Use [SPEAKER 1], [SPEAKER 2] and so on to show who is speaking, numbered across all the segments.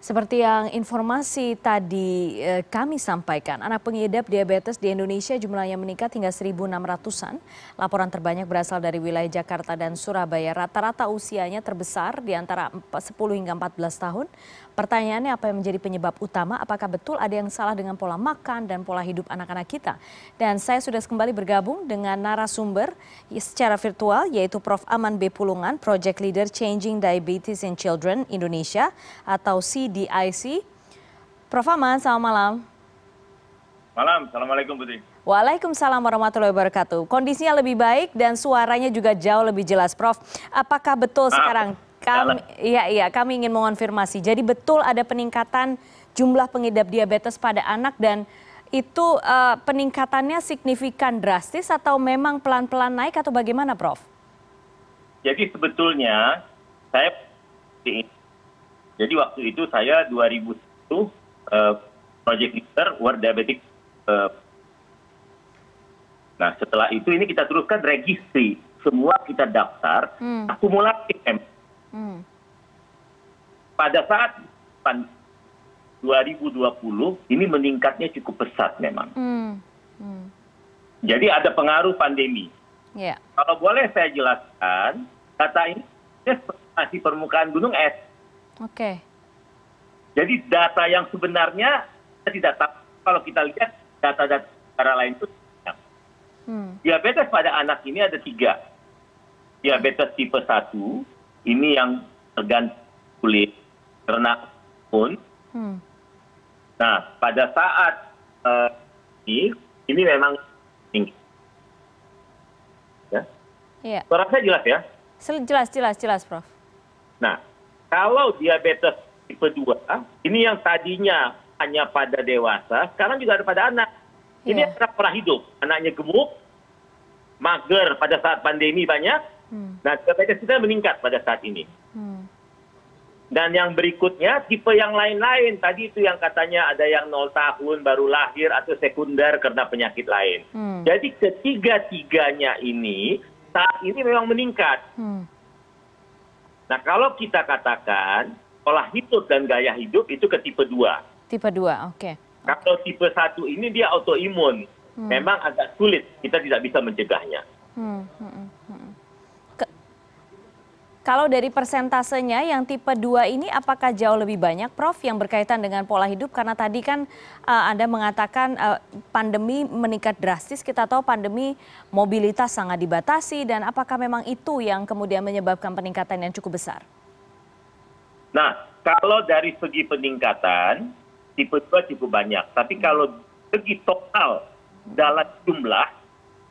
[SPEAKER 1] Seperti yang informasi tadi kami sampaikan, anak pengidap diabetes di Indonesia jumlahnya meningkat hingga 1.600-an. Laporan terbanyak berasal dari wilayah Jakarta dan Surabaya. Rata-rata usianya terbesar di antara 10 hingga 14 tahun. Pertanyaannya, apa yang menjadi penyebab utama? Apakah betul ada yang salah dengan pola makan dan pola hidup anak-anak kita? Dan saya sudah kembali bergabung dengan narasumber secara virtual, yaitu Prof. Aman B. Pulungan, Project Leader Changing Diabetes in Children Indonesia atau CDIC. Prof. Aman, selamat malam.
[SPEAKER 2] Malam, Assalamualaikum Putri.
[SPEAKER 1] Waalaikumsalam warahmatullahi wabarakatuh. Kondisinya lebih baik dan suaranya juga jauh lebih jelas, Prof. Apakah betul sekarang? Kami ingin mengonfirmasi. Jadi betul ada peningkatan jumlah pengidap diabetes pada anak dan itu peningkatannya signifikan drastis atau memang pelan-pelan naik atau bagaimana, Prof?
[SPEAKER 2] Jadi sebetulnya jadi waktu itu saya 2001 Project Leader World Diabetic. Nah setelah itu ini kita teruskan registry, semua kita daftar, akumulatif. Pada saat 2020 ini meningkatnya cukup pesat memang. Jadi ada pengaruh pandemi.
[SPEAKER 1] Yeah.
[SPEAKER 2] Kalau boleh saya jelaskan, data ini masih permukaan gunung es.
[SPEAKER 1] Oke.
[SPEAKER 2] Jadi data yang sebenarnya kita tidak tahu. Kalau kita lihat data-data negara lain itu, diabetes pada anak ini ada 3. Diabetes tipe 1, ini yang tergantung kulit karena pun. Nah, pada saat ini memang tinggi. Ya.
[SPEAKER 1] Yeah.
[SPEAKER 2] Suara saya jelas ya?
[SPEAKER 1] Jelas, Prof.
[SPEAKER 2] Nah, kalau diabetes tipe 2, ini yang tadinya hanya pada dewasa, sekarang juga ada pada anak. Ini adalah pola hidup. Anaknya gemuk, mager pada saat pandemi banyak. Nah, diabetes kita meningkat pada saat ini. Dan yang berikutnya, tipe yang lain-lain. Tadi itu yang katanya ada yang 0 tahun, baru lahir, atau sekunder karena penyakit lain. Jadi ketiga-tiganya ini, saat ini memang meningkat. Nah, kalau kita katakan, pola hidup dan gaya hidup itu ke tipe 2.
[SPEAKER 1] Tipe 2, oke.
[SPEAKER 2] Kalau tipe 1 ini dia autoimun. Memang agak sulit, kita tidak bisa mencegahnya.
[SPEAKER 1] Kalau dari persentasenya yang tipe 2 ini apakah jauh lebih banyak, Prof, yang berkaitan dengan pola hidup? Karena tadi kan Anda mengatakan pandemi meningkat drastis, kita tahu pandemi mobilitas sangat dibatasi, dan apakah memang itu yang kemudian menyebabkan peningkatan yang cukup besar?
[SPEAKER 2] Nah, kalau dari segi peningkatan, tipe 2 cukup banyak. Tapi kalau segi total dalam jumlah,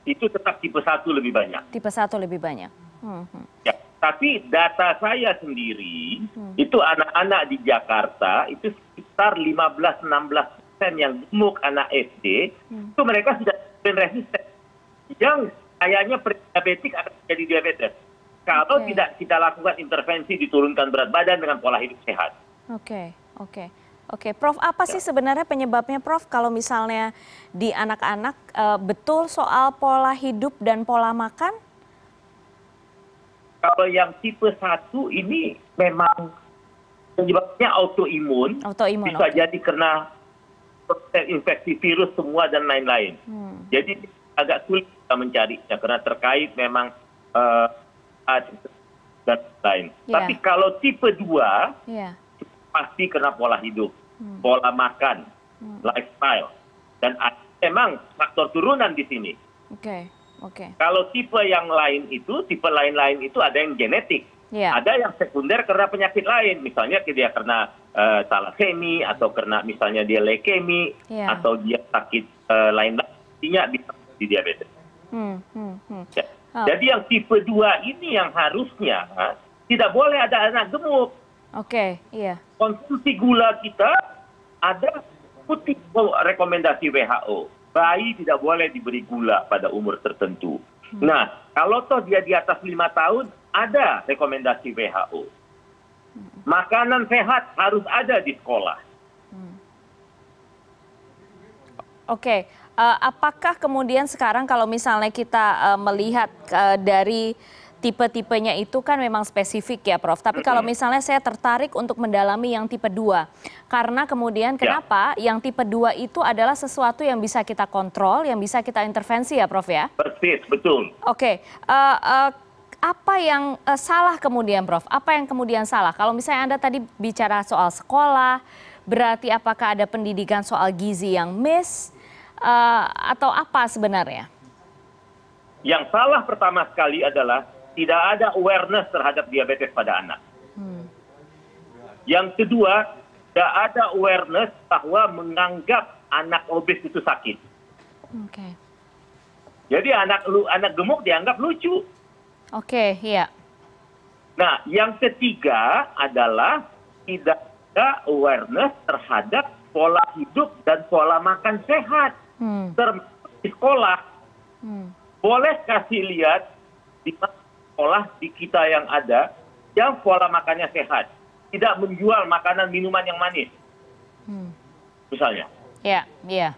[SPEAKER 2] itu tetap tipe 1 lebih banyak.
[SPEAKER 1] Tipe 1 lebih banyak.
[SPEAKER 2] Ya. Tapi data saya sendiri, itu anak-anak di Jakarta, itu sekitar 15-16% yang gemuk anak SD, itu mereka sudah resisten. Yang kayaknya pre-diabetik akan jadi diabetes. Kalau tidak kita lakukan intervensi diturunkan berat badan dengan pola hidup sehat. Oke, Prof, apa sih sebenarnya penyebabnya, Prof, kalau misalnya di anak-anak betul soal pola hidup dan pola makan? Kalau yang tipe 1 ini memang penyebabnya autoimun. Bisa jadi karena infeksi virus semua dan lain-lain. Jadi agak sulit kita mencarinya karena terkait memang dan lain. Tapi kalau tipe 2 pasti karena pola hidup, pola makan, lifestyle, dan memang faktor turunan di sini. Kalau tipe yang lain itu, ada yang genetik, ada yang sekunder karena penyakit lain, misalnya dia karena talasemi atau karena misalnya dia leukemi atau dia sakit lain-lainnya bisa di diabetes. Jadi yang tipe 2 ini yang harusnya tidak boleh ada anak gemuk. Konsumsi gula kita ada putih rekomendasi WHO. Bayi tidak boleh diberi gula pada umur tertentu. Nah, kalau toh dia di atas 5 tahun, ada rekomendasi WHO. Makanan sehat harus ada di sekolah.
[SPEAKER 1] Apakah kemudian sekarang kalau misalnya kita melihat dari tipe-tipenya itu kan memang spesifik ya Prof. Tapi kalau misalnya saya tertarik untuk mendalami yang tipe 2. Karena kemudian kenapa yang tipe 2 itu adalah sesuatu yang bisa kita kontrol, yang bisa kita intervensi ya Prof ya?
[SPEAKER 2] Persis, betul.
[SPEAKER 1] Oke, apa yang salah kemudian Prof? Apa yang kemudian salah? Kalau misalnya Anda tadi bicara soal sekolah, berarti apakah ada pendidikan soal gizi yang miss atau apa sebenarnya?
[SPEAKER 2] Yang salah pertama sekali adalah tidak ada awareness terhadap diabetes pada anak. Yang kedua, tidak ada awareness bahwa menganggap anak obes itu sakit.
[SPEAKER 1] Oke.
[SPEAKER 2] Jadi anak gemuk dianggap lucu.
[SPEAKER 1] Oke, iya.
[SPEAKER 2] Nah, yang ketiga adalah tidak ada awareness terhadap pola hidup dan pola makan sehat. Termasuk di sekolah. Boleh kasih lihat di sekolah di kita yang ada, yang pola makannya sehat. Tidak menjual makanan minuman yang manis. Misalnya.
[SPEAKER 1] Iya, iya.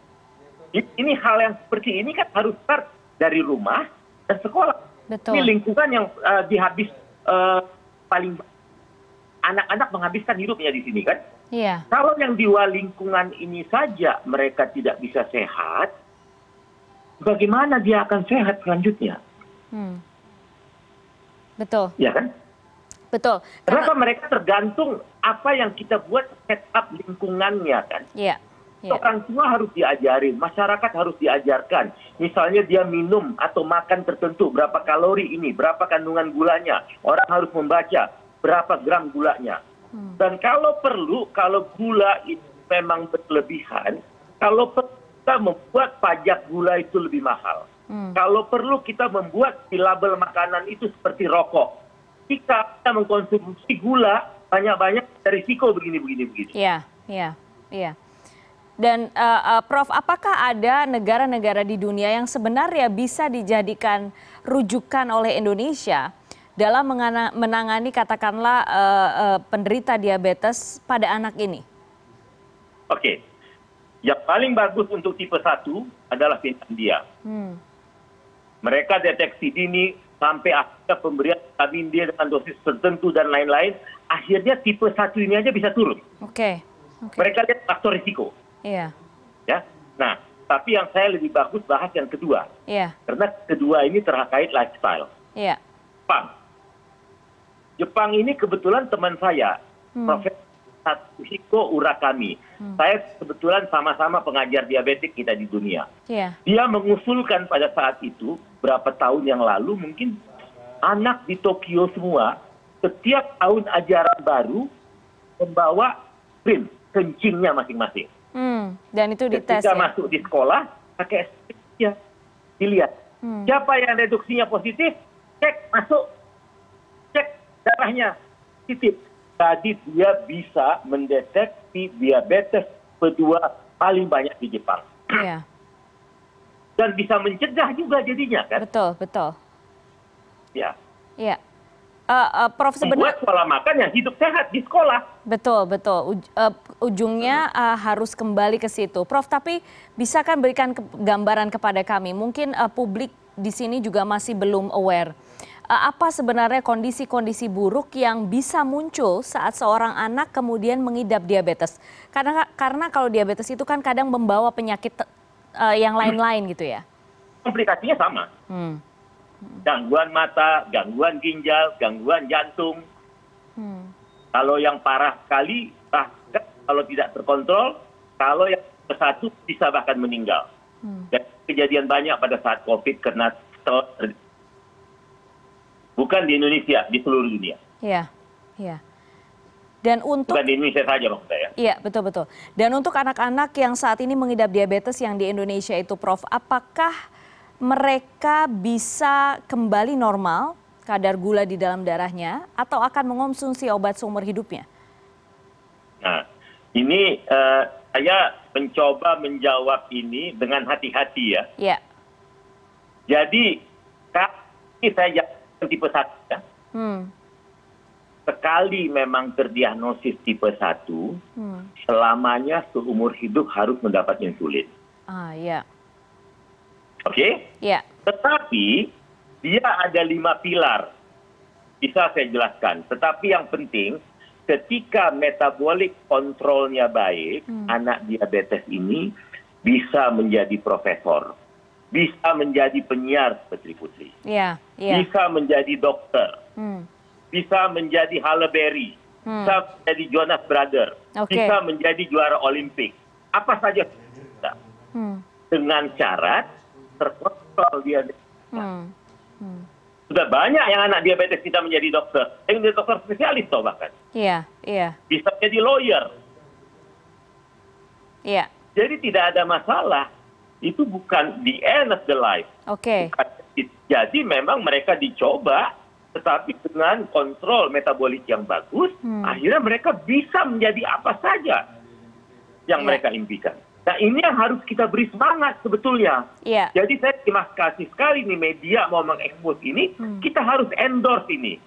[SPEAKER 2] Ini hal yang seperti ini kan harus start dari rumah dan sekolah.
[SPEAKER 1] Betul.
[SPEAKER 2] Ini lingkungan yang paling anak-anak menghabiskan hidupnya di sini kan.
[SPEAKER 1] Iya.
[SPEAKER 2] Kalau yang di luar lingkungan ini saja mereka tidak bisa sehat, bagaimana dia akan sehat selanjutnya?
[SPEAKER 1] Betul.
[SPEAKER 2] Ya kan?
[SPEAKER 1] Betul.
[SPEAKER 2] Kenapa mereka tergantung apa yang kita buat setup lingkungannya kan?
[SPEAKER 1] Iya.
[SPEAKER 2] Orang tua harus diajarin, masyarakat harus diajarkan. Misalnya dia minum atau makan tertentu, berapa kalori ini, berapa kandungan gulanya. Orang harus membaca berapa gram gulanya. Dan kalau perlu, kalau gula itu memang berlebihan, kalau perlu kita membuat pajak gula itu lebih mahal. Kalau perlu kita membuat di label makanan itu seperti rokok. Jika kita mengkonsumsi gula banyak-banyak, ada risiko begini.
[SPEAKER 1] Iya. Dan Prof, apakah ada negara-negara di dunia yang sebenarnya bisa dijadikan rujukan oleh Indonesia dalam menangani katakanlah penderita diabetes pada anak ini?
[SPEAKER 2] Oke. Yang paling bagus untuk tipe 1 adalah Finlandia. Mereka deteksi dini sampai akhirnya pemberian vitamin D dengan dosis tertentu dan lain-lain. Akhirnya tipe 1 ini aja bisa turun.
[SPEAKER 1] Oke.
[SPEAKER 2] Mereka lihat faktor risiko.
[SPEAKER 1] Iya.
[SPEAKER 2] Ya. Nah, tapi yang saya lebih bagus bahas yang kedua.
[SPEAKER 1] Iya.
[SPEAKER 2] Karena kedua ini terkait lifestyle.
[SPEAKER 1] Iya.
[SPEAKER 2] Jepang ini kebetulan teman saya, Profesor Satsuhiko Urakami. Saya kebetulan sama-sama pengajar diabetik kita di dunia.
[SPEAKER 1] Iya.
[SPEAKER 2] Dia mengusulkan pada saat itu, berapa tahun yang lalu, mungkin anak di Tokyo semua, setiap tahun ajaran baru, membawa print kencingnya masing-masing.
[SPEAKER 1] Dan itu dites
[SPEAKER 2] Ketika
[SPEAKER 1] ya?
[SPEAKER 2] masuk di sekolah, pakai ya, dilihat. Siapa yang reduksinya positif, cek masuk, cek darahnya positif. Jadi dia bisa mendeteksi diabetes kedua paling banyak di Jepang.
[SPEAKER 1] Iya.
[SPEAKER 2] Dan bisa mencegah juga jadinya kan?
[SPEAKER 1] Betul.
[SPEAKER 2] Ya.
[SPEAKER 1] Iya. Prof,
[SPEAKER 2] Membuat pola makan yang hidup sehat di sekolah.
[SPEAKER 1] Betul. Ujungnya harus kembali ke situ. Prof, tapi bisa kan berikan gambaran kepada kami? Mungkin publik di sini juga masih belum aware. Apa sebenarnya kondisi-kondisi buruk yang bisa muncul saat seorang anak kemudian mengidap diabetes? Karena kalau diabetes itu kan kadang membawa penyakit yang lain-lain gitu ya?
[SPEAKER 2] Komplikasinya sama. Gangguan mata, gangguan ginjal, gangguan jantung. Kalau yang parah sekali, bahkan kalau tidak terkontrol, kalau yang satu bisa bahkan meninggal. Dan kejadian banyak pada saat COVID karena bukan di Indonesia, di seluruh dunia.
[SPEAKER 1] Iya. Dan untuk
[SPEAKER 2] bukan di Indonesia saja maksud saya.
[SPEAKER 1] Iya, betul. Dan untuk anak-anak yang saat ini mengidap diabetes yang di Indonesia itu, Prof, apakah mereka bisa kembali normal kadar gula di dalam darahnya atau akan mengonsumsi obat seumur hidupnya? Nah,
[SPEAKER 2] ini saya mencoba menjawab ini dengan hati-hati ya.
[SPEAKER 1] Iya.
[SPEAKER 2] Jadi, ini saya jawab tipe 1 ya. Sekali memang terdiagnosis tipe 1, selamanya seumur hidup harus mendapat insulin.
[SPEAKER 1] Iya.
[SPEAKER 2] Oke?
[SPEAKER 1] Iya.
[SPEAKER 2] Tetapi dia ada 5 pilar bisa saya jelaskan. Tetapi yang penting, ketika metabolic kontrolnya baik, anak diabetes ini bisa menjadi profesor, bisa menjadi penyiar seperti Putri, bisa menjadi dokter, bisa menjadi Halle Berry, bisa menjadi Jonas Brothers, bisa menjadi juara Olimpik. Apa saja bisa. Dengan syarat terkontrol diabetes. Sudah banyak yang anak diabetes kita menjadi dokter, yang menjadi dokter spesialis toh bahkan. Bisa jadi lawyer. Jadi tidak ada masalah. Itu bukan the end of the life. Jadi memang mereka dicoba, tetapi dengan kontrol metabolik yang bagus, akhirnya mereka bisa menjadi apa saja yang mereka impikan. Nah ini yang harus kita beri semangat sebetulnya. Jadi saya terima kasih sekali nih media mau mengekspos ini, kita harus endorse ini.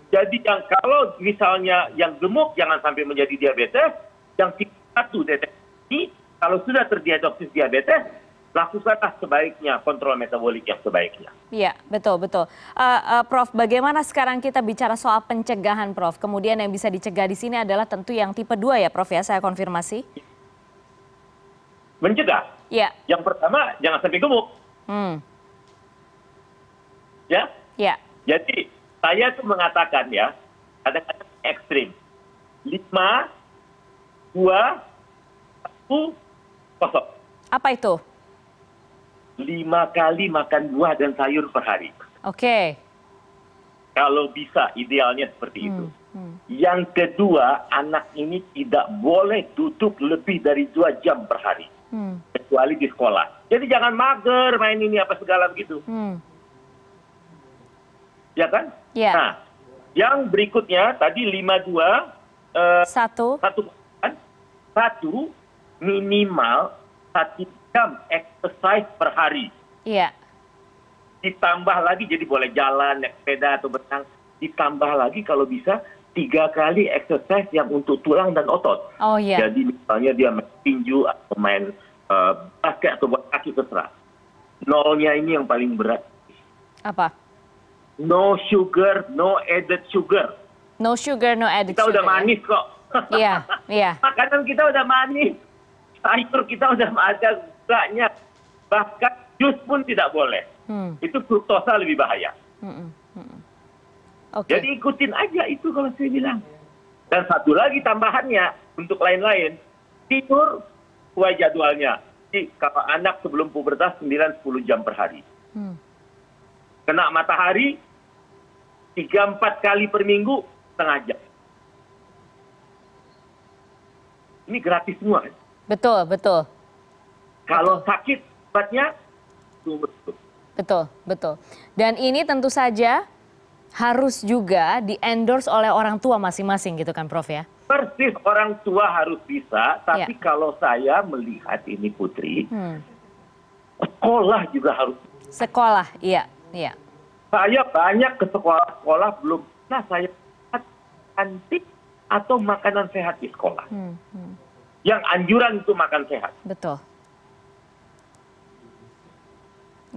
[SPEAKER 2] Jadi yang kalau misalnya yang gemuk jangan sampai menjadi diabetes, yang satu deteksi, kalau sudah terdiagnosis diabetes, lakukanlah sebaiknya kontrol metabolik yang sebaiknya.
[SPEAKER 1] Iya, betul. Prof, bagaimana sekarang kita bicara soal pencegahan, Prof? Kemudian yang bisa dicegah di sini adalah tentu yang tipe 2 ya, Prof ya, saya konfirmasi.
[SPEAKER 2] Mencegah. Yang pertama, jangan sampai gemuk. Jadi saya tuh mengatakan ya, kadang-kadang ekstrim. 5, 2, 1, kosong.
[SPEAKER 1] Apa itu?
[SPEAKER 2] 5 kali makan buah dan sayur per hari. Kalau bisa, idealnya seperti itu. Yang kedua, anak ini tidak boleh duduk lebih dari 2 jam per hari. Kecuali di sekolah. Jadi jangan mager main ini apa segala begitu. Ya kan? Nah, yang berikutnya tadi 5, 2, 1 minimal 1 jam exercise per hari. Ditambah lagi jadi boleh jalan, naik sepeda atau berenang. Ditambah lagi kalau bisa 3 kali exercise yang untuk tulang dan otot. Jadi misalnya dia main tinju atau main basket atau buat kaki terserah. Nolnya ini yang paling berat.
[SPEAKER 1] Apa?
[SPEAKER 2] No sugar, no added sugar.
[SPEAKER 1] No sugar, no added
[SPEAKER 2] kita
[SPEAKER 1] sugar.
[SPEAKER 2] Kita udah manis kok. Makanan kita udah manis. Sayur kita udah ada gulanya. Bahkan jus pun tidak boleh. Itu fruktosa lebih bahaya. Jadi ikutin aja itu kalau saya bilang. Dan satu lagi tambahannya untuk lain-lain. Tidur sesuai jadwalnya. Jadi kalau anak sebelum pubertas 9-10 jam per hari. Kena matahari 3-4 kali per minggu setengah jam. Ini gratis semua.
[SPEAKER 1] Betul.
[SPEAKER 2] Kalau sakit obatnya
[SPEAKER 1] Betul. Dan ini tentu saja harus juga di-endorse oleh orang tua masing-masing gitu kan, Prof ya?
[SPEAKER 2] Persis, orang tua harus bisa, tapi kalau saya melihat ini Putri, sekolah juga harus.
[SPEAKER 1] Sekolah, iya.
[SPEAKER 2] Saya banyak ke sekolah-sekolah belum pernah saya lihat kantin atau makanan sehat di sekolah. Yang anjuran itu makan sehat.
[SPEAKER 1] Betul.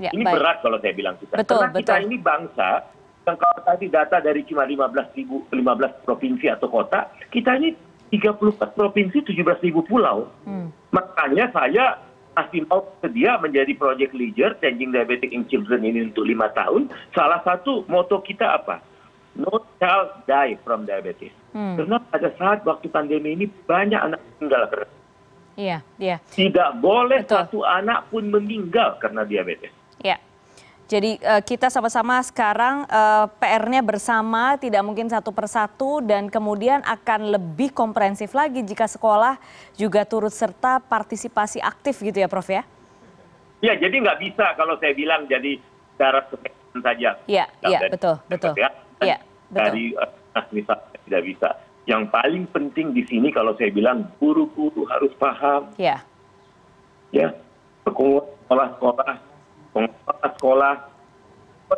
[SPEAKER 2] Ini berat kalau saya bilang kita. Karena kita ini bangsa yang kalau tadi data dari cuma 15 provinsi atau kota, kita ini 34 provinsi, 17.000 pulau. Makanya saya masih mau sedia menjadi project leader Changing Diabetes in Children ini untuk 5 tahun. Salah satu moto kita apa? No child die from diabetes. Karena pada saat waktu pandemi ini banyak anak meninggal karena tidak boleh satu anak pun meninggal karena diabetes.
[SPEAKER 1] Jadi kita sama-sama sekarang PR-nya bersama, tidak mungkin satu persatu, dan kemudian akan lebih komprehensif lagi jika sekolah juga turut serta partisipasi aktif gitu ya, Prof ya? Ya,
[SPEAKER 2] jadi nggak bisa kalau saya bilang jadi darat kesehatan saja.
[SPEAKER 1] Iya, betul.
[SPEAKER 2] Ya, dari misalnya tidak bisa. Yang paling penting di sini kalau saya bilang guru-guru harus paham. Ya, sekolah.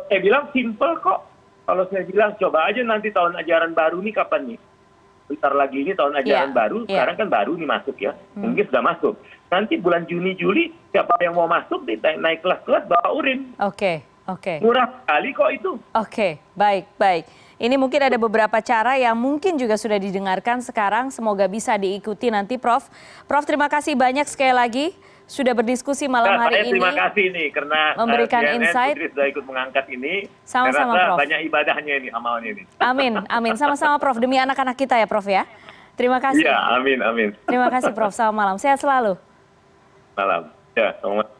[SPEAKER 2] Saya bilang simple kok. Kalau saya bilang coba aja nanti tahun ajaran baru nih kapan nih? Bentar lagi ini tahun ajaran baru, sekarang kan baru nih masuk ya. Mungkin sudah masuk. Nanti bulan Juni, Juli siapa yang mau masuk naik kelas-kelas bawa urin.
[SPEAKER 1] Oke.
[SPEAKER 2] Murah sekali kok itu.
[SPEAKER 1] Oke, baik. Ini mungkin ada beberapa cara yang mungkin juga sudah didengarkan sekarang. Semoga bisa diikuti nanti, Prof. Prof, terima kasih banyak sekali lagi sudah berdiskusi malam hari ini.
[SPEAKER 2] Terima kasih nih karena
[SPEAKER 1] memberikan
[SPEAKER 2] CNN
[SPEAKER 1] insight.
[SPEAKER 2] Putri sudah ikut mengangkat ini.
[SPEAKER 1] Sama-sama,
[SPEAKER 2] Prof.
[SPEAKER 1] Prof.
[SPEAKER 2] Banyak ibadahnya ini, amalnya ini.
[SPEAKER 1] Amin. Sama-sama, Prof. Demi anak-anak kita ya, Prof ya. Terima kasih.
[SPEAKER 2] Iya, amin.
[SPEAKER 1] Terima kasih, Prof. Selamat malam. Sehat selalu.
[SPEAKER 2] Malam. Ya, selamat.